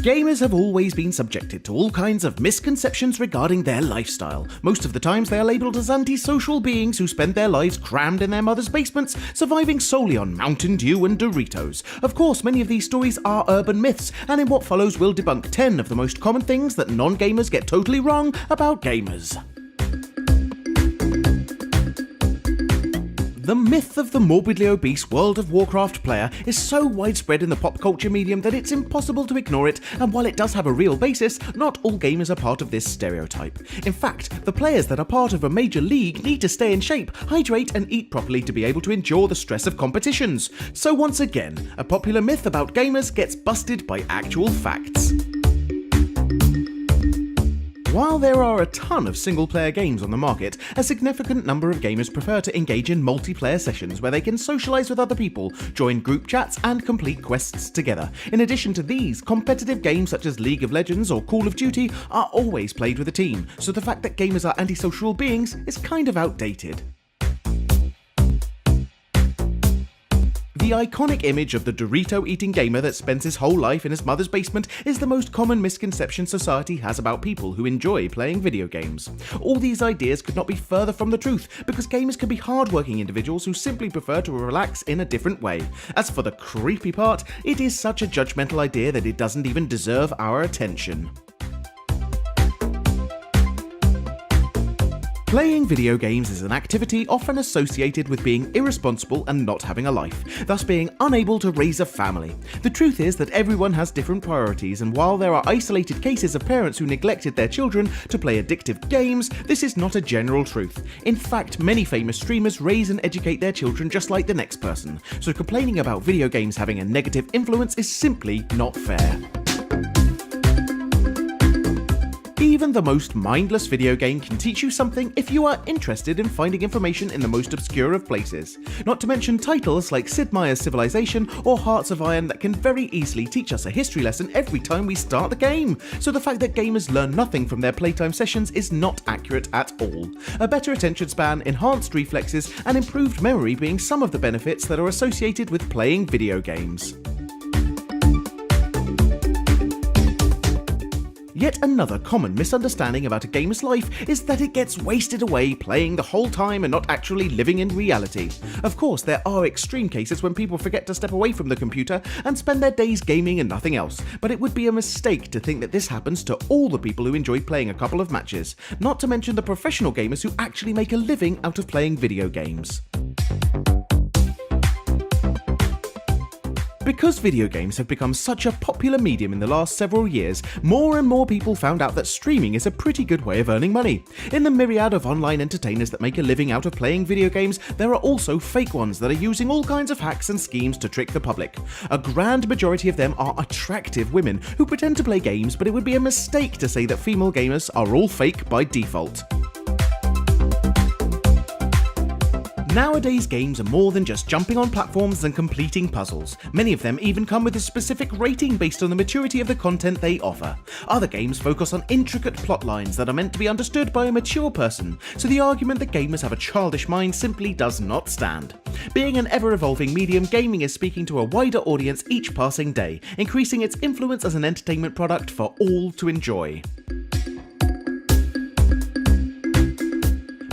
Gamers have always been subjected to all kinds of misconceptions regarding their lifestyle. Most of the times they are labelled as antisocial beings who spend their lives crammed in their mother's basements, surviving solely on Mountain Dew and Doritos. Of course, many of these stories are urban myths, and in what follows we'll debunk 10 of the most common things that non-gamers get totally wrong about gamers. The myth of the morbidly obese World of Warcraft player is so widespread in the pop culture medium that it's impossible to ignore it, and while it does have a real basis, not all gamers are part of this stereotype. In fact, the players that are part of a major league need to stay in shape, hydrate and eat properly to be able to endure the stress of competitions. So once again, a popular myth about gamers gets busted by actual facts. While there are a ton of single-player games on the market, a significant number of gamers prefer to engage in multiplayer sessions where they can socialise with other people, join group chats and complete quests together. In addition to these, competitive games such as League of Legends or Call of Duty are always played with a team, so the fact that gamers are antisocial beings is kind of outdated. The iconic image of the Dorito-eating gamer that spends his whole life in his mother's basement is the most common misconception society has about people who enjoy playing video games. All these ideas could not be further from the truth, because gamers can be hard-working individuals who simply prefer to relax in a different way. As for the creepy part, it is such a judgmental idea that it doesn't even deserve our attention. Playing video games is an activity often associated with being irresponsible and not having a life, thus being unable to raise a family. The truth is that everyone has different priorities, and while there are isolated cases of parents who neglected their children to play addictive games, this is not a general truth. In fact, many famous streamers raise and educate their children just like the next person, so complaining about video games having a negative influence is simply not fair. Even the most mindless video game can teach you something if you are interested in finding information in the most obscure of places. Not to mention titles like Sid Meier's Civilization or Hearts of Iron that can very easily teach us a history lesson every time we start the game. So the fact that gamers learn nothing from their playtime sessions is not accurate at all. A better attention span, enhanced reflexes, and improved memory being some of the benefits that are associated with playing video games. Yet another common misunderstanding about a gamer's life is that it gets wasted away playing the whole time and not actually living in reality. Of course, there are extreme cases when people forget to step away from the computer and spend their days gaming and nothing else, but it would be a mistake to think that this happens to all the people who enjoy playing a couple of matches, not to mention the professional gamers who actually make a living out of playing video games. Because video games have become such a popular medium in the last several years, more and more people found out that streaming is a pretty good way of earning money. In the myriad of online entertainers that make a living out of playing video games, there are also fake ones that are using all kinds of hacks and schemes to trick the public. A grand majority of them are attractive women who pretend to play games, but it would be a mistake to say that female gamers are all fake by default. Nowadays, games are more than just jumping on platforms and completing puzzles. Many of them even come with a specific rating based on the maturity of the content they offer. Other games focus on intricate plot lines that are meant to be understood by a mature person, so the argument that gamers have a childish mind simply does not stand. Being an ever-evolving medium, gaming is speaking to a wider audience each passing day, increasing its influence as an entertainment product for all to enjoy.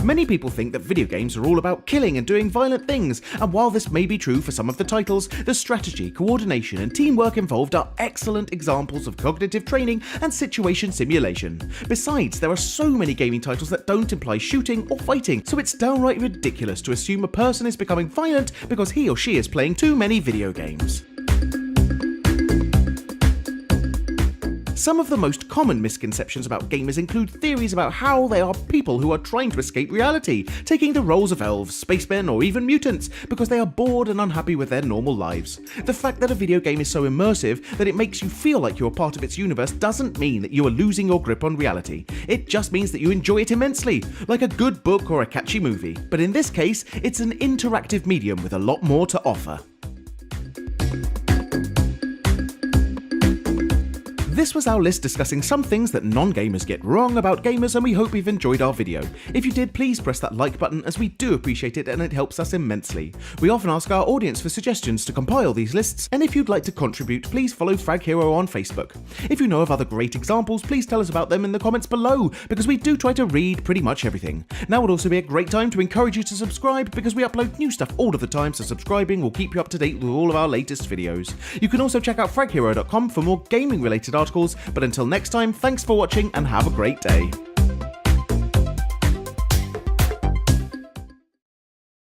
Many people think that video games are all about killing and doing violent things, and while this may be true for some of the titles, the strategy, coordination and teamwork involved are excellent examples of cognitive training and situation simulation. Besides, there are so many gaming titles that don't imply shooting or fighting, so it's downright ridiculous to assume a person is becoming violent because he or she is playing too many video games. Some of the most common misconceptions about gamers include theories about how they are people who are trying to escape reality, taking the roles of elves, spacemen, or even mutants because they are bored and unhappy with their normal lives. The fact that a video game is so immersive that it makes you feel like you're part of its universe doesn't mean that you are losing your grip on reality. It just means that you enjoy it immensely, like a good book or a catchy movie. But in this case, it's an interactive medium with a lot more to offer. This was our list discussing some things that non-gamers get wrong about gamers, and we hope you've enjoyed our video. If you did, please press that like button, as we do appreciate it and it helps us immensely. We often ask our audience for suggestions to compile these lists, and if you'd like to contribute, please follow Frag Hero on Facebook. If you know of other great examples, please tell us about them in the comments below, because we do try to read pretty much everything. Now would also be a great time to encourage you to subscribe, because we upload new stuff all of the time, so subscribing will keep you up to date with all of our latest videos. You can also check out fraghero.com for more gaming related articles, but until next time, thanks for watching and have a great day.